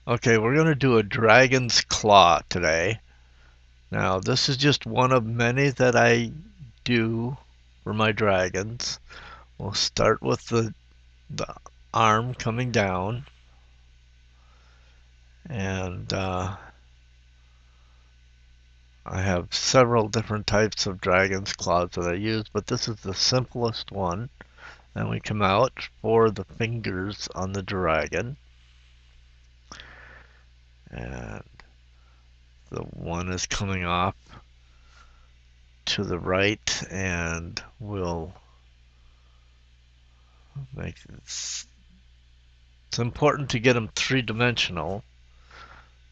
Okay, we're going to do a dragon's claw today. Now, this is just one of many that I do for my dragons. We'll start with the arm coming down, and I have several different types of dragon's claws that I use, but this is the simplest one. And we come out for the fingers on the dragon, and the one is coming off to the right, and we'll make this. It's important to get them three-dimensional.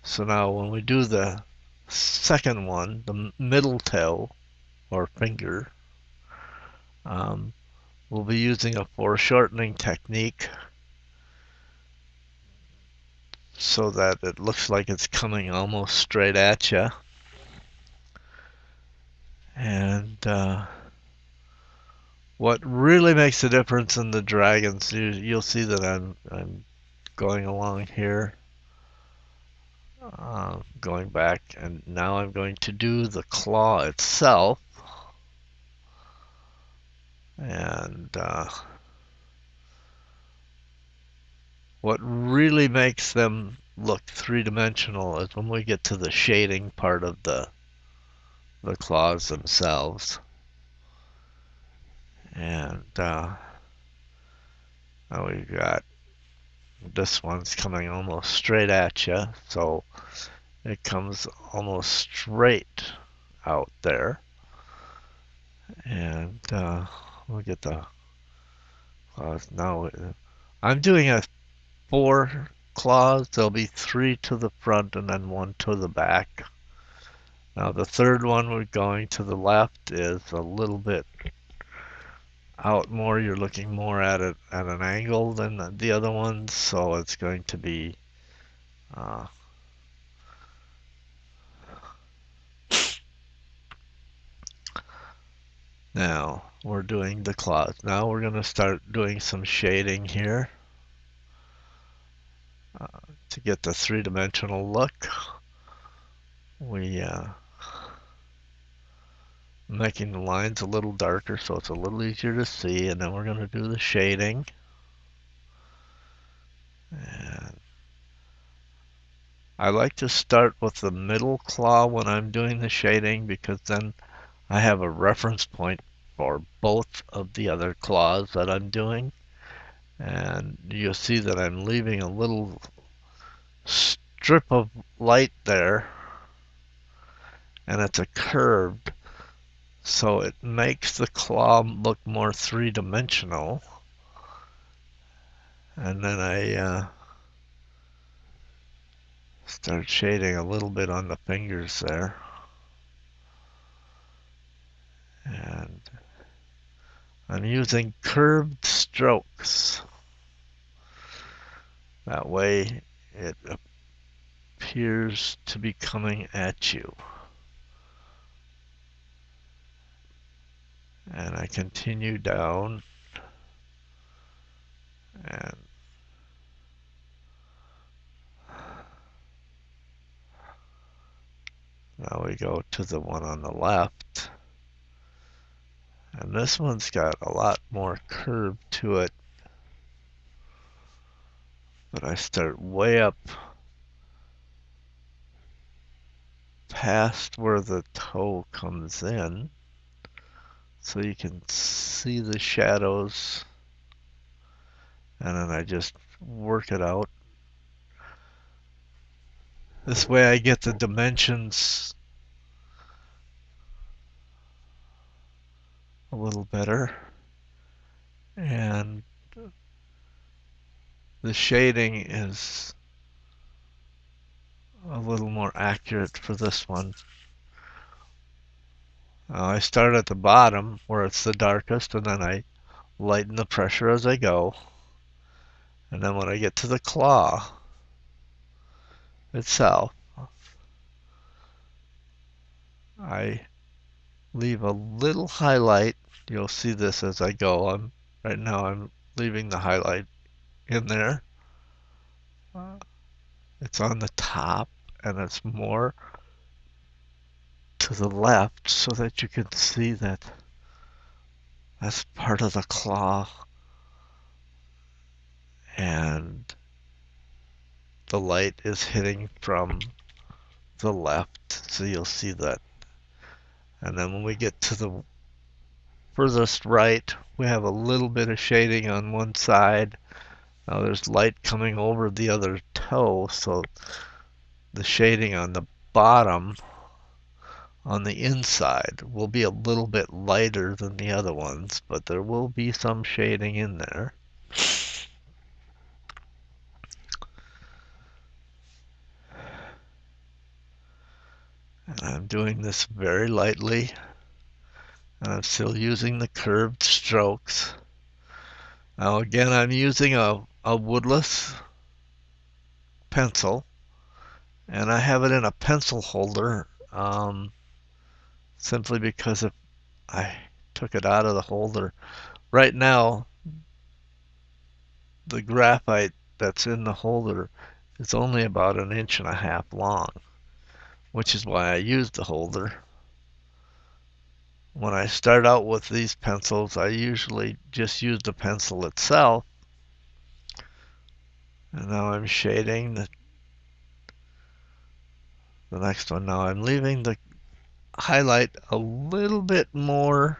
So now when we do the second one, the middle toe or finger, um, we'll be using a foreshortening technique so that it looks like it's coming almost straight at you. And what really makes a difference in the dragons, you'll see that I'm going along here, going back, and now I'm going to do the claw itself. And what really makes them look three-dimensional is when we get to the shading part of the claws themselves. And now we've got this one's coming almost straight at you, so it comes almost straight out there. And we'll get the claws. Now I'm doing a 4 claws. There'll be 3 to the front and then 1 to the back. Now the third one we're going to the left is a little bit out more. You're looking more at it at an angle than the other ones, so it's going to be now we're doing the claws. Now we're going to start doing some shading here to get the three-dimensional look. We making the lines a little darker so it's a little easier to see, and then we're going to do the shading. And I like to start with the middle claw when I'm doing the shading because then I have a reference point for both of the other claws that I'm doing. And you'll see that I'm leaving a little strip of light there, and it's a curved, so it makes the claw look more three-dimensional. And then I start shading a little bit on the fingers there. And I'm using curved strokes. That way it appears to be coming at you. And I continue down, and now we go to the one on the left. And this one's got a lot more curve to it. But I start way up past where the toe comes in, so you can see the shadows. And then I just work it out. This way I get the dimensions a little better. And the shading is a little more accurate for this one. I start at the bottom where it's the darkest, and then I lighten the pressure as I go. And then when I get to the claw itself, I leave a little highlight. You'll see this as I go. Right now I'm leaving the highlight in there. It's on the top and it's more to the left so that you can see that that's part of the claw, and the light is hitting from the left, so you'll see that. And then when we get to the furthest right, we have a little bit of shading on one side. Now there's light coming over the other toe, so the shading on the bottom on the inside will be a little bit lighter than the other ones, but there will be some shading in there. And I'm doing this very lightly, and I'm still using the curved strokes. Now again, I'm using a woodless pencil, and I have it in a pencil holder, simply because if I took it out of the holder, right now the graphite that's in the holder is only about 1.5 inches long, which is why I use the holder. When I start out with these pencils, I usually just use the pencil itself. And now I'm shading the next one. Now I'm leaving the highlight a little bit more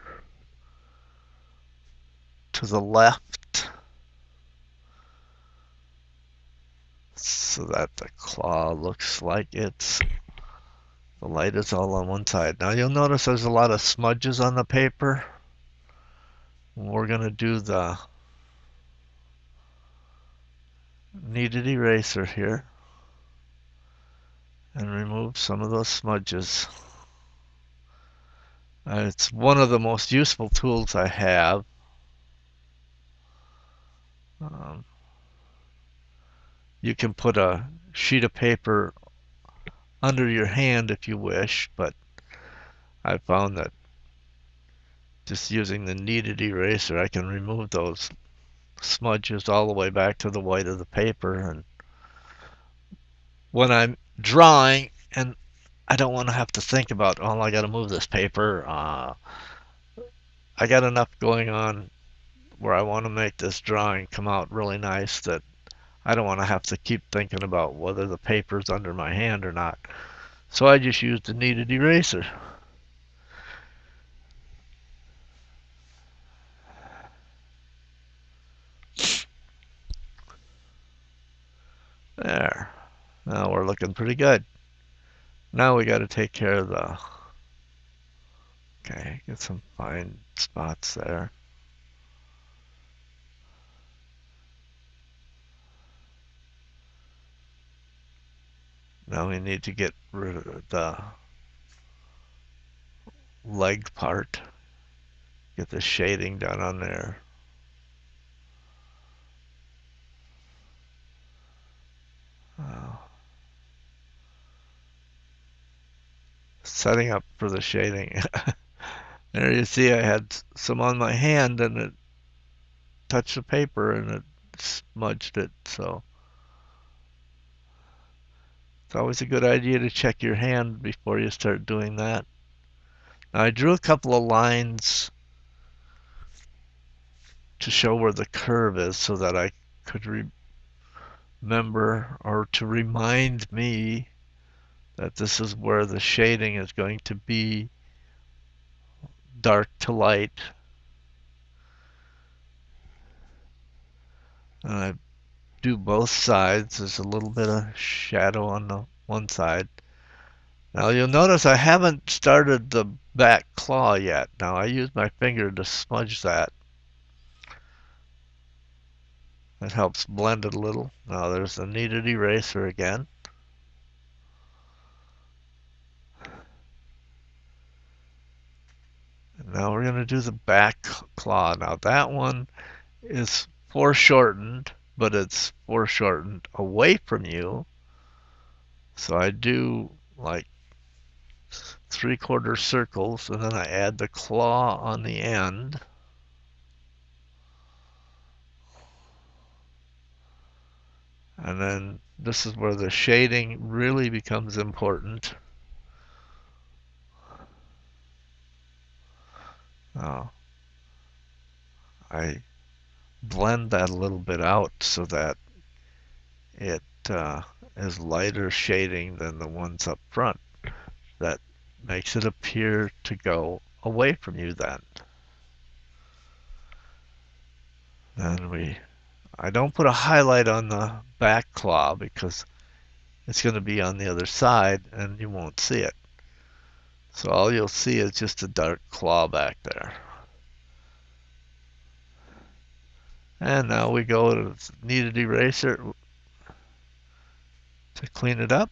to the left so that the claw looks like the light is all on one side. Now you'll notice there's a lot of smudges on the paper. We're going to do the kneaded eraser here and remove some of those smudges. It's one of the most useful tools I have. You can put a sheet of paper under your hand if you wish, but I found that just using the kneaded eraser, I can remove those smudges all the way back to the white of the paper. And when I'm drawing and I don't want to have to think about, oh, I got to move this paper, I got enough going on where I want to make this drawing come out really nice that I don't want to have to keep thinking about whether the paper's under my hand or not. So I just use the kneaded eraser. There. Now we're looking pretty good. Now we got to take care of the... Okay, get some fine spots there. Now we need to get rid of the leg part. Get the shading done on there. Setting up for the shading. There you see I had some on my hand and it touched the paper and it smudged it. So it's always a good idea to check your hand before you start doing that. Now I drew a couple of lines to show where the curve is so that I could remember, or to remind me that this is where the shading is going to be dark to light. And I do both sides. There's a little bit of shadow on the one side. Now you'll notice I haven't started the back claw yet. Now I use my finger to smudge that. That helps blend it a little. Now there's the kneaded eraser again. And now we're going to do the back claw. Now that one is foreshortened, but it's foreshortened away from you. So I do like 3/4 circles, and then I add the claw on the end. And then this is where the shading really becomes important. Uh, I blend that a little bit out so that it is lighter shading than the ones up front. That makes it appear to go away from you then. I don't put a highlight on the back claw because it's going to be on the other side and you won't see it. So all you'll see is just a dark claw back there. And now we go to kneaded eraser to clean it up.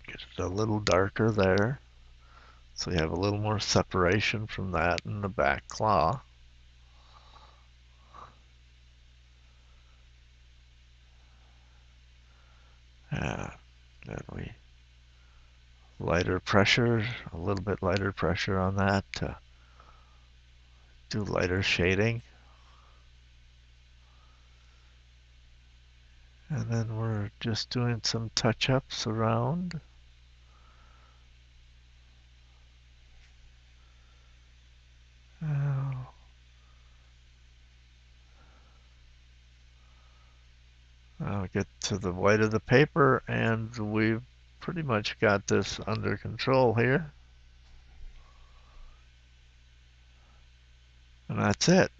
Get it a little darker there. So you have a little more separation from that in the back claw. And then we lighter pressure, a little bit lighter pressure on that to do lighter shading. And then we're just doing some touch-ups around. I'll get to the white of the paper and we've pretty much got this under control here. And that's it.